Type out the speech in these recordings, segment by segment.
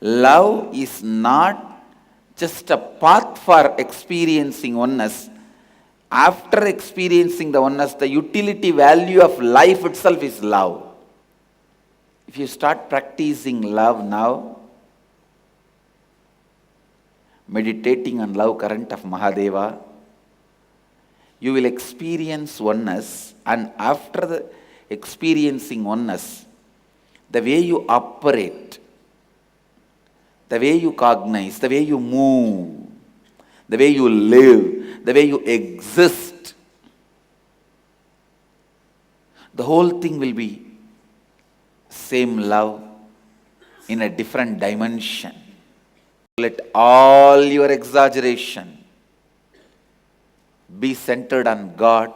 Love is not just a path for experiencing oneness. After experiencing the oneness, the utility value of life itself is love. If you start practicing love now, meditating on love current of Mahadeva, you will experience oneness, and after the experiencing oneness, the way you operate, the way you cognize, the way you move, the way you live, the way you exist, the whole thing will be same love in a different dimension. Let all your exaggeration be centered on God.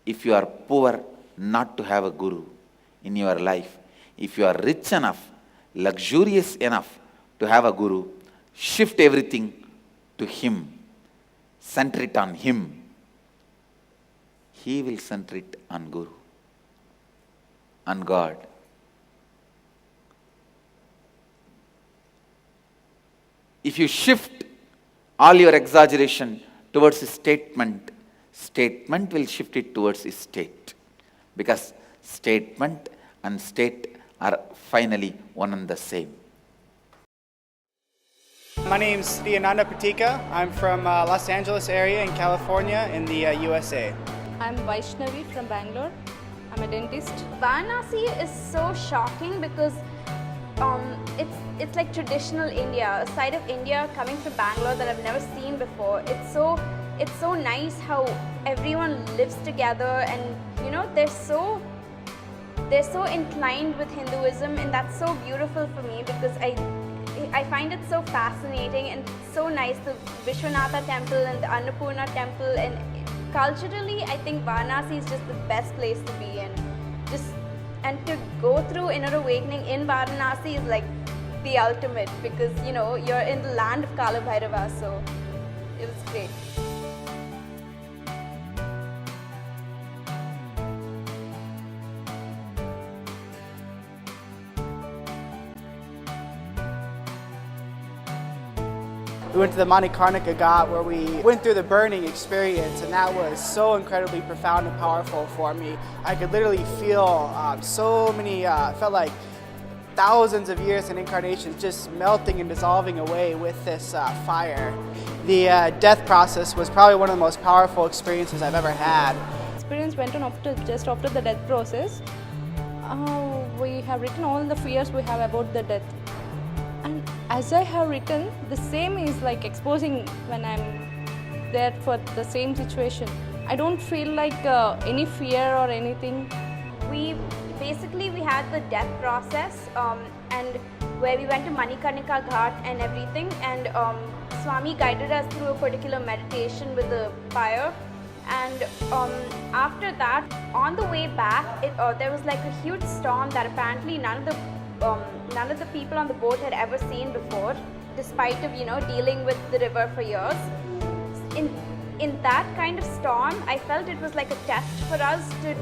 If you are poor, not to have a guru in your life. If you are rich enough, luxurious enough to have a guru, shift everything to him. Center it on him. He will center it on Guru, on God. If you shift all your exaggeration towards his statement, statement will shift it towards his state. Because statement and state are finally one and the same. My name's Nithyananda. I'm from Los Angeles area in California in the USA. I'm Vaishnavi from Bangalore. I'm a dentist. Varanasi is so shocking because it's like traditional India, a side of India coming from Bangalore that I've never seen before. It's so nice how everyone lives together, and you know they're so inclined with Hinduism, and that's so beautiful for me because I find it so fascinating and so nice. The Vishwanatha temple and the Annapurna temple, and culturally I think Varanasi is just the best place to be in. And to go through inner awakening in Varanasi is like the ultimate, because you know you're in the land of Kala Bhairava, so it was great. We went to the Manikarnika Ghat where we went through the burning experience, and that was so incredibly profound and powerful for me. I could literally feel so many, felt like thousands of years and incarnations just melting and dissolving away with this fire. The death process was probably one of the most powerful experiences I've ever had. Experience went on just after the death process. We have written all the fears we have about the death. And as I have written, the same is like exposing when I'm there for the same situation. I don't feel like any fear or anything. We had the death process and where we went to Manikarnika Ghat and everything, and Swami guided us through a particular meditation with the fire. And after that, on the way back, there was like a huge storm that apparently none of the people on the boat had ever seen before, despite of dealing with the river for years. In that kind of storm, I felt it was like a test for us to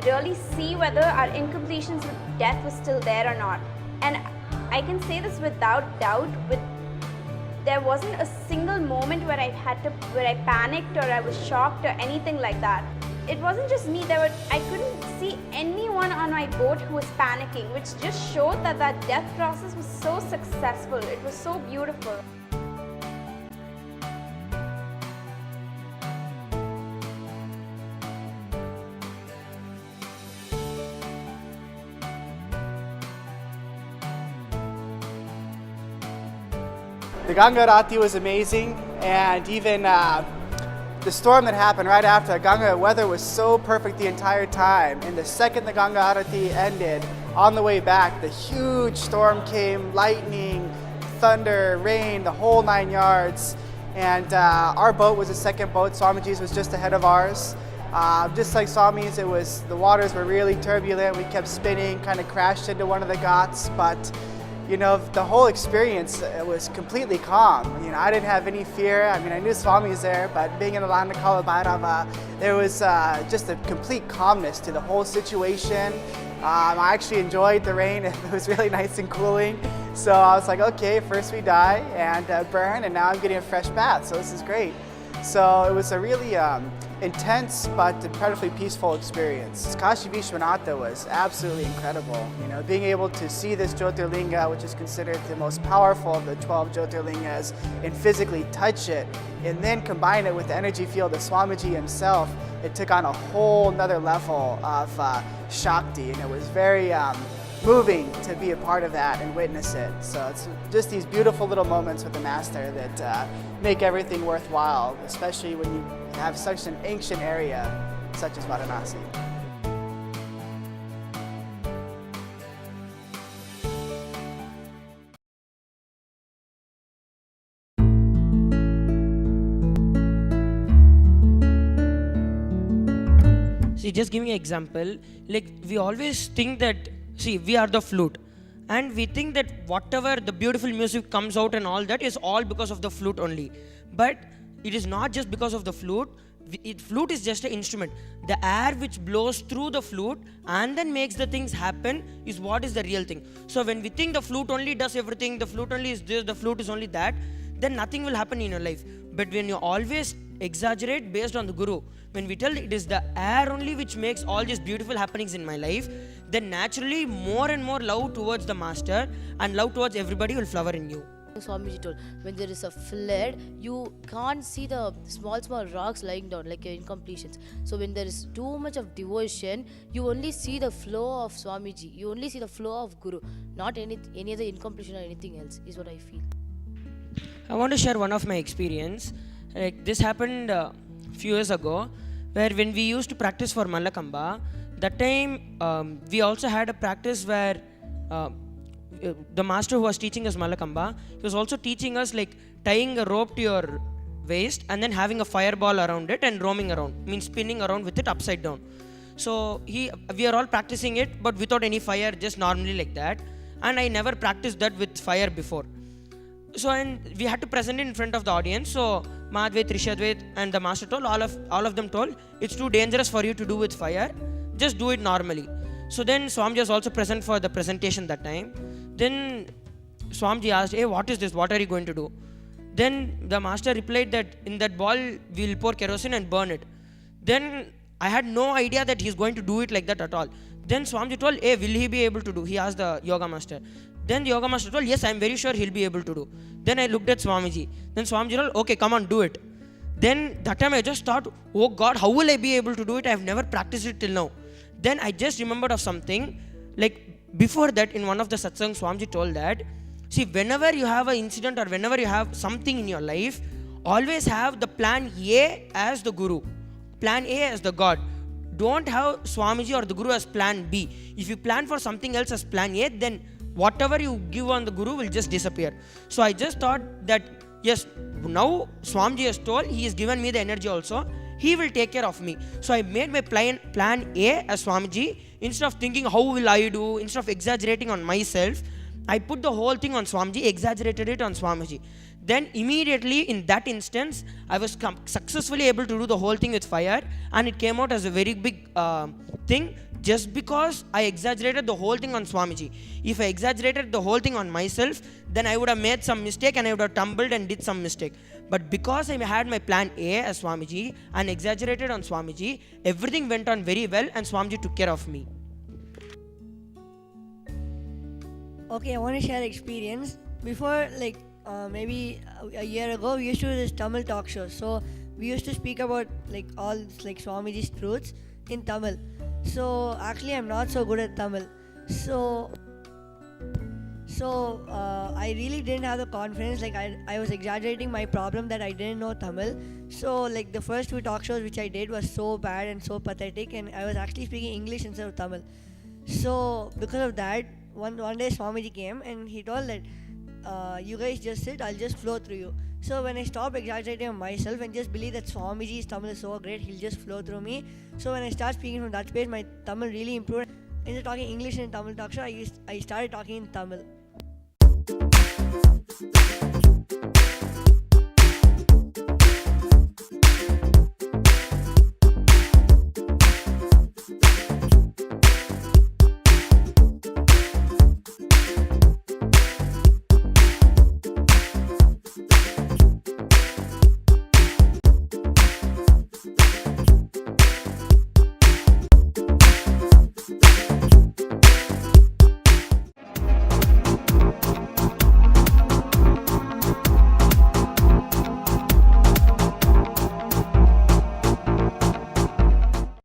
really see whether our incompletions with death was still there or not. And I can say this without doubt, there wasn't a single moment where I panicked or I was shocked or anything like that. It wasn't just me, I couldn't see anyone on my boat who was panicking, which just showed that death process was so successful. It was so beautiful. The Ganga Arati was amazing, and even the storm that happened right after the Ganga weather was so perfect the entire time. And the second the Ganga Arati ended, on the way back, the huge storm came, lightning, thunder, rain, the whole 9 yards. And our boat was the second boat. Swamiji's was just ahead of ours. Just like Swami's, the waters were really turbulent. We kept spinning, kind of crashed into one of the ghats, but the whole experience was completely calm. I didn't have any fear. I knew Swami's there, but being in the land of Kala Bhairava, there was just a complete calmness to the whole situation. I actually enjoyed the rain. It was really nice and cooling. So I was like, okay, first we die and burn, and now I'm getting a fresh bath, so this is great. So it was a really intense but incredibly peaceful experience. Kashi Vishwanatha was absolutely incredible. Being able to see this Jyotirlinga, which is considered the most powerful of the 12 Jyotirlingas, and physically touch it, and then combine it with the energy field of Swamiji himself, it took on a whole nother level of Shakti, and it was very moving to be a part of that and witness it. So it's just these beautiful little moments with the Master that make everything worthwhile, especially when you have such an ancient area such as Varanasi. See, just giving an example, like we always think that, see, we are the flute, and we think that whatever the beautiful music comes out and all that is all because of the flute only. But it is not just because of the flute. Flute is just an instrument. The air which blows through the flute and then makes the things happen is what is the real thing. So when we think the flute only does everything, the flute only is this, the flute is only that, then nothing will happen in your life. But when you always exaggerate based on the Guru, when we tell it is the air only which makes all these beautiful happenings in my life, then naturally more and more love towards the Master and love towards everybody will flower in you. Swamiji told, when there is a flood, you can't see the small rocks lying down like incompletions. So when there is too much of devotion, you only see the flow of Swamiji. You only see the flow of Guru, not any other incompletion or anything else, is what I feel. I want to share one of my experience. Like this happened a few years ago, where when we used to practice for Mallakamba, that time we also had a practice where the master who was teaching us Mallakamba, he was also teaching us like tying a rope to your waist and then having a fireball around it and roaming around, means spinning around with it upside down. So we are all practicing it, but without any fire, just normally like that. And I never practiced that with fire before. So and we had to present it in front of the audience. So Madhvet, Rishadvet and the master told, all of them told, it's too dangerous for you to do with fire, just do it normally. So then Swamiji was also present for the presentation that time. Then Swamiji asked, hey, what is this? What are you going to do? Then the master replied that in that ball we'll pour kerosene and burn it. Then I had no idea that he's going to do it like that at all. Then Swamiji told, hey, will he be able to do? He asked the yoga master. Then the yoga master told, yes, I'm very sure he'll be able to do. Then I looked at Swamiji. Then Swamiji told, okay, come on, do it. Then that time I just thought, oh God, how will I be able to do it? I've never practiced it till now. Then I just remembered of something. Like before that, in one of the satsangs, Swamiji told that, see, whenever you have an incident or whenever you have something in your life, always have the plan A as the Guru, plan A as the God. Don't have Swamiji or the Guru as plan B. If you plan for something else as plan A, then whatever you give on the Guru will just disappear. So I just thought that, yes, now Swamiji has told, he has given me the energy also, he will take care of me. So I made my plan A as Swamiji. Instead of thinking how will I do, instead of exaggerating on myself, I put the whole thing on Swamiji, exaggerated it on Swamiji. Then immediately in that instance, I was successfully able to do the whole thing with fire, and it came out as a very big thing just because I exaggerated the whole thing on Swamiji. If I exaggerated the whole thing on myself, then I would have made some mistake and I would have tumbled and did some mistake. But because I had my plan A as Swamiji and exaggerated on Swamiji, everything went on very well and Swamiji took care of me. Okay, I want to share experience. Before, like maybe a year ago, we used to do this Tamil talk show. So we used to speak about like all like Swamiji's truths in Tamil. So actually, I'm not so good at Tamil. So I really didn't have the confidence. Like I was exaggerating my problem that I didn't know Tamil. So like the first few talk shows which I did was so bad and so pathetic, and I was actually speaking English instead of Tamil. So because of that, one day Swamiji came and he told that you guys just sit, I'll just flow through you. So when I stopped exaggerating on myself and just believe that Swamiji's Tamil is so great, he'll just flow through me. So when I started speaking from that space, my Tamil really improved. Instead of talking English in Tamil talk show, I started talking in Tamil.